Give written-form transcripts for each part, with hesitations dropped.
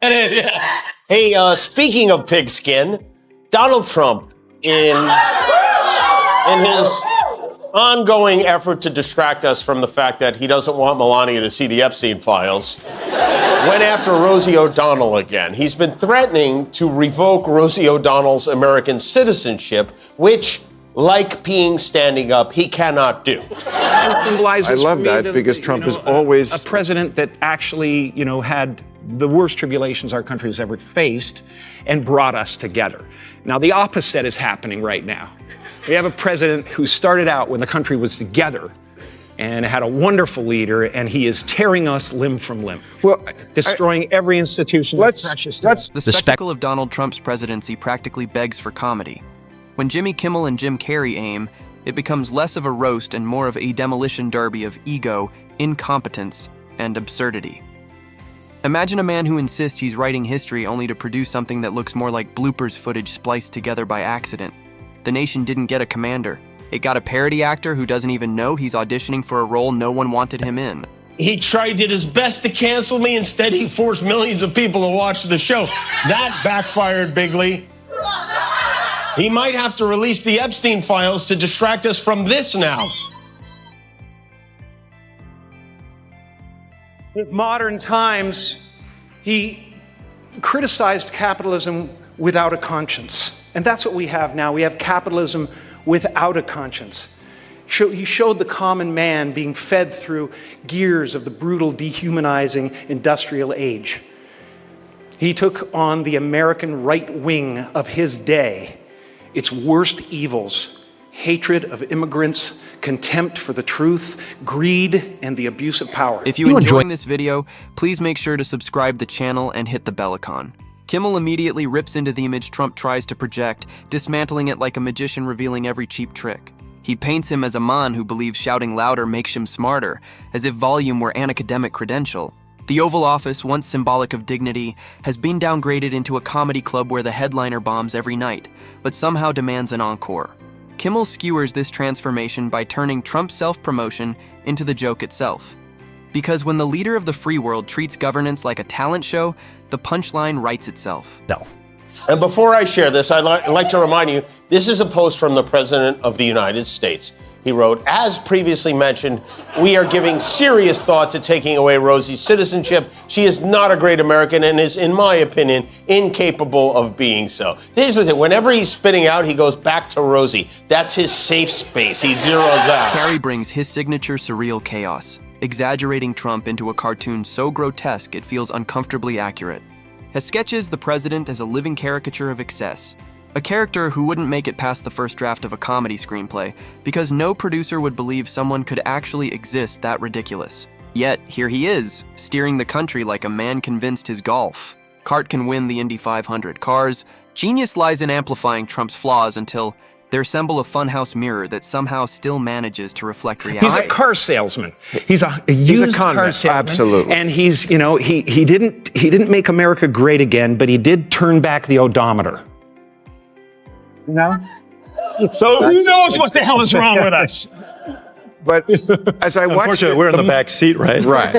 Hey, speaking of pigskin, Donald Trump, in his ongoing effort to distract us from the fact that he doesn't want Melania to see the Epstein files, went after Rosie O'Donnell again. He's been threatening to revoke Rosie O'Donnell's American citizenship, which, like peeing standing up, he cannot do. I love that because Trump is always a president that actually, had the worst tribulations our country has ever faced and brought us together. Now, the opposite is happening right now. We have a president who started out when the country was together and had a wonderful leader, and he is tearing us limb from limb, destroying every institution that's precious to us. The spectacle of Donald Trump's presidency practically begs for comedy. When Jimmy Kimmel and Jim Carrey aim, it becomes less of a roast and more of a demolition derby of ego, incompetence, and absurdity. Imagine a man who insists he's writing history only to produce something that looks more like bloopers footage spliced together by accident. The nation didn't get a commander. It got a parody actor who doesn't even know he's auditioning for a role no one wanted him in. He did his best to cancel me. Instead, he forced millions of people to watch the show. That backfired bigly. He might have to release the Epstein files to distract us from this now. In modern times, he criticized capitalism without a conscience. And that's what we have now. We have capitalism without a conscience. He showed the common man being fed through gears of the brutal, dehumanizing industrial age. He took on the American right wing of his day, its worst evils: hatred of immigrants, contempt for the truth, greed, and the abuse of power. If you enjoyed this video, please make sure to subscribe the channel and hit the bell icon. Kimmel immediately rips into the image Trump tries to project, dismantling it like a magician revealing every cheap trick. He paints him as a man who believes shouting louder makes him smarter, as if volume were an academic credential. The Oval Office, once symbolic of dignity, has been downgraded into a comedy club where the headliner bombs every night, but somehow demands an encore. Kimmel skewers this transformation by turning Trump's self-promotion into the joke itself. Because when the leader of the free world treats governance like a talent show, the punchline writes itself. And before I share this, I'd like to remind you, this is a post from the President of the United States. He wrote, "As previously mentioned, we are giving serious thought to taking away Rosie's citizenship. She is not a great American and is, in my opinion, incapable of being so." Here's the thing, whenever he's spitting out, he goes back to Rosie. That's his safe space. He zeroes out. Carrey brings his signature surreal chaos, exaggerating Trump into a cartoon so grotesque it feels uncomfortably accurate. He sketches the president as a living caricature of excess, a character who wouldn't make it past the first draft of a comedy screenplay because no producer would believe someone could actually exist that ridiculous. Yet, here he is, steering the country like a man convinced his golf cart can win the Indy 500 cars. Genius lies in amplifying Trump's flaws until they resemble a funhouse mirror that somehow still manages to reflect reality. He's a car salesman. He's a used car salesman. Absolutely. And he's, he didn't make America great again, but he did turn back the odometer. No? So who knows what the hell is wrong with us? But as I watched, unfortunately, we're in the back seat, right? Right.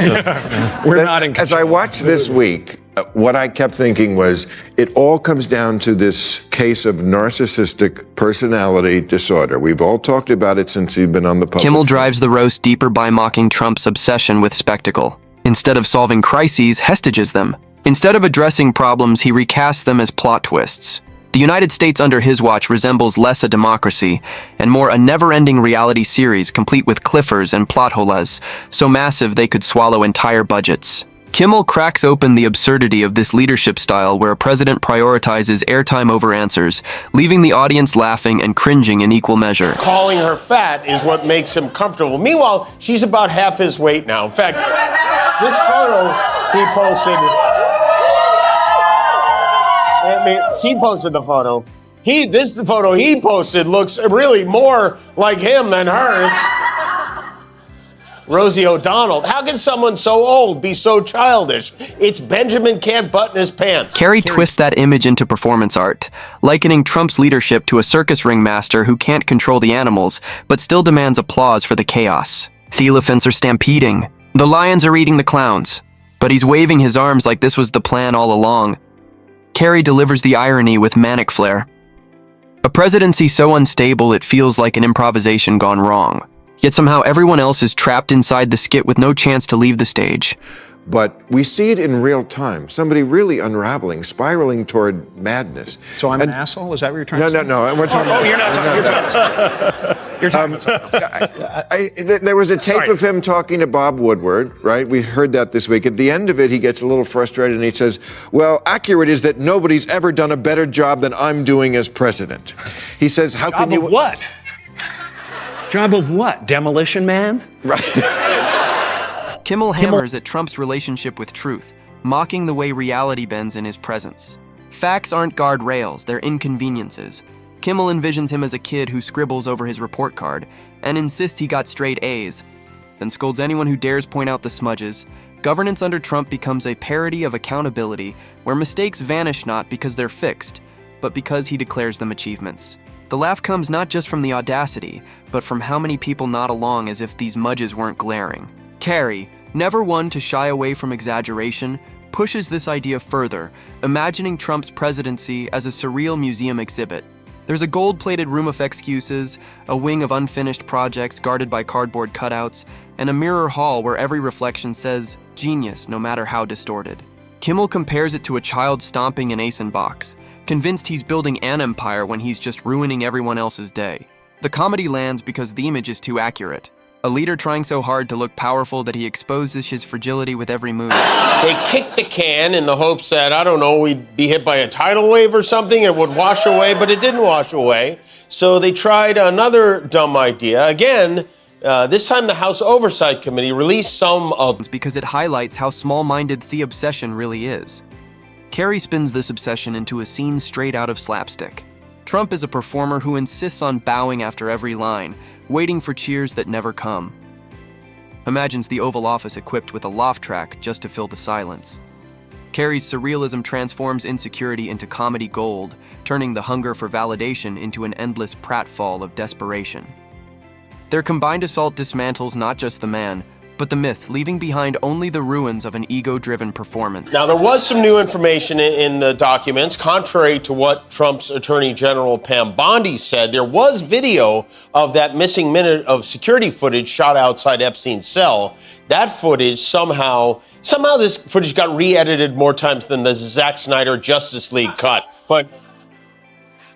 We're not in control. As I watched this week, what I kept thinking was, it all comes down to this case of narcissistic personality disorder. We've all talked about it since we've been on the public. Kimmel drives the roast deeper by mocking Trump's obsession with spectacle. Instead of solving crises, Hestages them. Instead of addressing problems, he recasts them as plot twists. The United States under his watch resembles less a democracy and more a never-ending reality series complete with cliffers and plot holes so massive they could swallow entire budgets. Kimmel cracks open the absurdity of this leadership style where a president prioritizes airtime over answers, leaving the audience laughing and cringing in equal measure. Calling her fat is what makes him comfortable. Meanwhile, she's about half his weight now. In fact, this photo he posted... she posted the photo. This photo he posted looks really more like him than her. It's Rosie O'Donnell. How can someone so old be so childish? It's Benjamin can't button his pants. Carrey twists that image into performance art, likening Trump's leadership to a circus ringmaster who can't control the animals, but still demands applause for the chaos. The elephants are stampeding. The lions are eating the clowns. But he's waving his arms like this was the plan all along. Carrey delivers the irony with manic flair. A presidency so unstable it feels like an improvisation gone wrong. Yet somehow everyone else is trapped inside the skit with no chance to leave the stage. But we see it in real time. Somebody really unraveling, spiraling toward madness. So I'm an asshole? Is that what you're trying to say? No. We're talking Oh, you're not talking. You're talking. There was a tape of him talking to Bob Woodward, right? We heard that this week. At the end of it, he gets a little frustrated and he says, well, accurate is that nobody's ever done a better job than I'm doing as president. He says, how can you... Job of what? Job of what? Demolition Man? Right. Kimmel hammers at Trump's relationship with truth, mocking the way reality bends in his presence. Facts aren't guardrails, they're inconveniences. Kimmel envisions him as a kid who scribbles over his report card and insists he got straight A's, then scolds anyone who dares point out the smudges. Governance under Trump becomes a parody of accountability where mistakes vanish not because they're fixed, but because he declares them achievements. The laugh comes not just from the audacity, but from how many people nod along as if these smudges weren't glaring. Carrey, never one to shy away from exaggeration, pushes this idea further, imagining Trump's presidency as a surreal museum exhibit. There's a gold-plated room of excuses, a wing of unfinished projects guarded by cardboard cutouts, and a mirror hall where every reflection says, genius, no matter how distorted. Kimmel compares it to a child stomping an ace in box, convinced he's building an empire when he's just ruining everyone else's day. The comedy lands because the image is too accurate. A leader trying so hard to look powerful that he exposes his fragility with every move. They kicked the can in the hopes that, I don't know, we'd be hit by a tidal wave or something, it would wash away, but it didn't wash away. So they tried another dumb idea. Again, this time the House Oversight Committee released some of... because it highlights how small-minded the obsession really is. Carrey spins this obsession into a scene straight out of slapstick. Trump is a performer who insists on bowing after every line, waiting for cheers that never come. Imagines the Oval Office equipped with a loft track just to fill the silence. Carrey's surrealism transforms insecurity into comedy gold, turning the hunger for validation into an endless pratfall of desperation. Their combined assault dismantles not just the man, but the myth, leaving behind only the ruins of an ego-driven performance. Now, there was some new information in the documents. Contrary to what Trump's Attorney General Pam Bondi said, there was video of that missing minute of security footage shot outside Epstein's cell. That footage somehow this footage got re-edited more times than the Zack Snyder Justice League cut.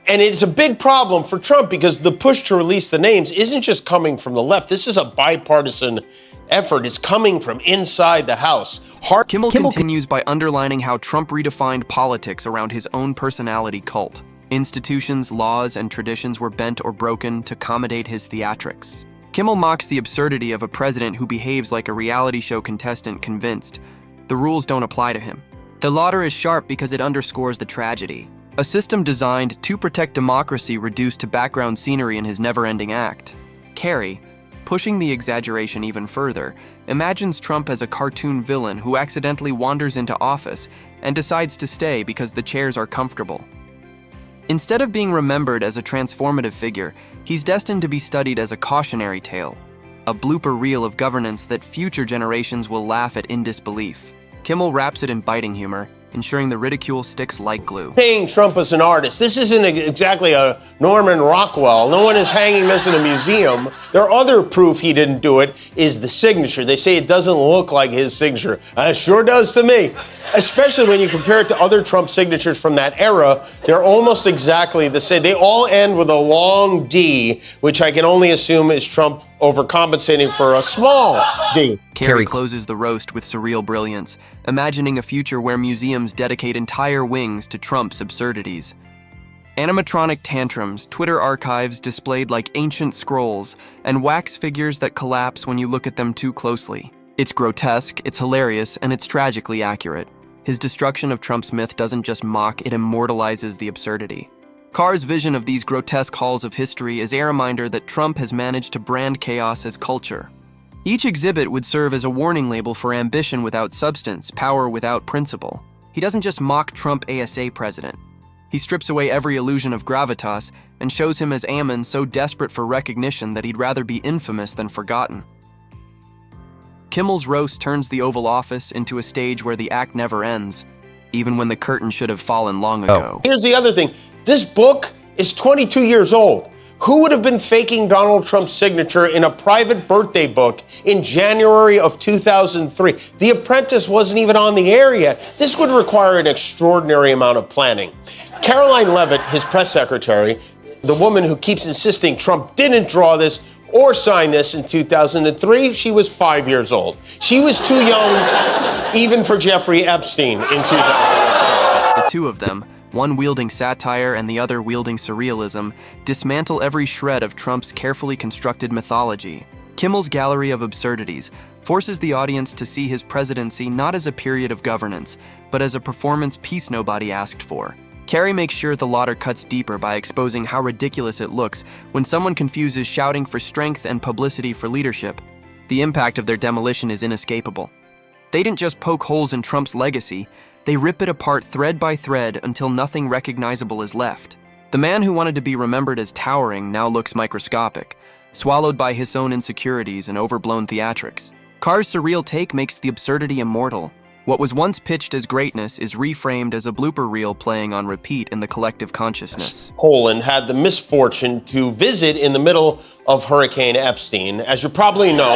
And it's a big problem for Trump because the push to release the names isn't just coming from the left. This is a bipartisan effort. It's coming from inside the House. Kimmel continues by underlining how Trump redefined politics around his own personality cult. Institutions, laws, and traditions were bent or broken to accommodate his theatrics. Kimmel mocks the absurdity of a president who behaves like a reality show contestant convinced the rules don't apply to him. The laughter is sharp because it underscores the tragedy. A system designed to protect democracy reduced to background scenery in his never-ending act. Carrey, pushing the exaggeration even further, imagines Trump as a cartoon villain who accidentally wanders into office and decides to stay because the chairs are comfortable. Instead of being remembered as a transformative figure, he's destined to be studied as a cautionary tale, a blooper reel of governance that future generations will laugh at in disbelief. Kimmel wraps it in biting humor, ensuring the ridicule sticks like glue. Paying Trump as an artist. This isn't exactly a Norman Rockwell. No one is hanging this in a museum. Their other proof he didn't do it is the signature. They say it doesn't look like his signature. It sure does to me. Especially when you compare it to other Trump signatures from that era. They're almost exactly the same. They all end with a long D, which I can only assume is Trump overcompensating for a small D. Carrey closes the roast with surreal brilliance, imagining a future where museums dedicate entire wings to Trump's absurdities. Animatronic tantrums, Twitter archives displayed like ancient scrolls, and wax figures that collapse when you look at them too closely. It's grotesque, it's hilarious, and it's tragically accurate. His destruction of Trump's myth doesn't just mock, it immortalizes the absurdity. Carr's vision of these grotesque halls of history is a reminder that Trump has managed to brand chaos as culture. Each exhibit would serve as a warning label for ambition without substance, power without principle. He doesn't just mock Trump ASA president. He strips away every illusion of gravitas and shows him as Ammon so desperate for recognition that he'd rather be infamous than forgotten. Kimmel's roast turns the Oval Office into a stage where the act never ends, even when the curtain should have fallen long ago. Here's the other thing. This book is 22 years old. Who would have been faking Donald Trump's signature in a private birthday book in January of 2003? The Apprentice wasn't even on the air yet. This would require an extraordinary amount of planning. Caroline Leavitt, his press secretary, the woman who keeps insisting Trump didn't draw this or sign this in 2003, she was 5 years old. She was too young even for Jeffrey Epstein in 2003. The two of them, one wielding satire and the other wielding surrealism, dismantle every shred of Trump's carefully constructed mythology. Kimmel's gallery of absurdities forces the audience to see his presidency not as a period of governance, but as a performance piece nobody asked for. Carrey makes sure the laughter cuts deeper by exposing how ridiculous it looks when someone confuses shouting for strength and publicity for leadership. The impact of their demolition is inescapable. They didn't just poke holes in Trump's legacy, they rip it apart thread by thread until nothing recognizable is left. The man who wanted to be remembered as towering now looks microscopic, swallowed by his own insecurities and overblown theatrics. Carr's surreal take makes the absurdity immortal. What was once pitched as greatness is reframed as a blooper reel playing on repeat in the collective consciousness. Poland had the misfortune to visit in the middle of Hurricane Epstein. As you probably know,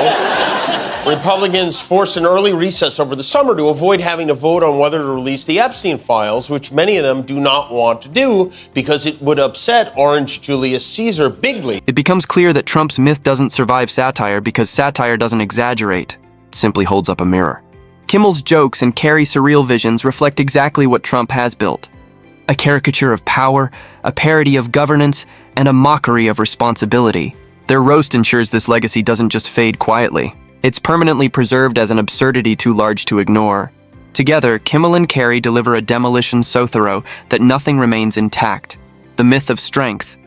Republicans forced an early recess over the summer to avoid having to vote on whether to release the Epstein files, which many of them do not want to do because it would upset Orange Julius Caesar bigly. It becomes clear that Trump's myth doesn't survive satire because satire doesn't exaggerate, it simply holds up a mirror. Kimmel's jokes and Carrey's surreal visions reflect exactly what Trump has built. A caricature of power, a parody of governance, and a mockery of responsibility. Their roast ensures this legacy doesn't just fade quietly. It's permanently preserved as an absurdity too large to ignore. Together, Kimmel and Carrey deliver a demolition so thorough that nothing remains intact. The myth of strength,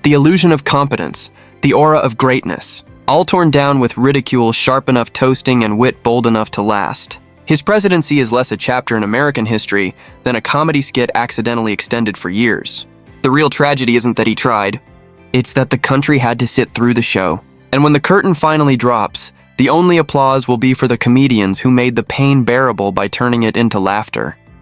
the illusion of competence, the aura of greatness, all torn down with ridicule sharp enough toasting and wit bold enough to last. His presidency is less a chapter in American history than a comedy skit accidentally extended for years. The real tragedy isn't that he tried, it's that the country had to sit through the show. And when the curtain finally drops, the only applause will be for the comedians who made the pain bearable by turning it into laughter.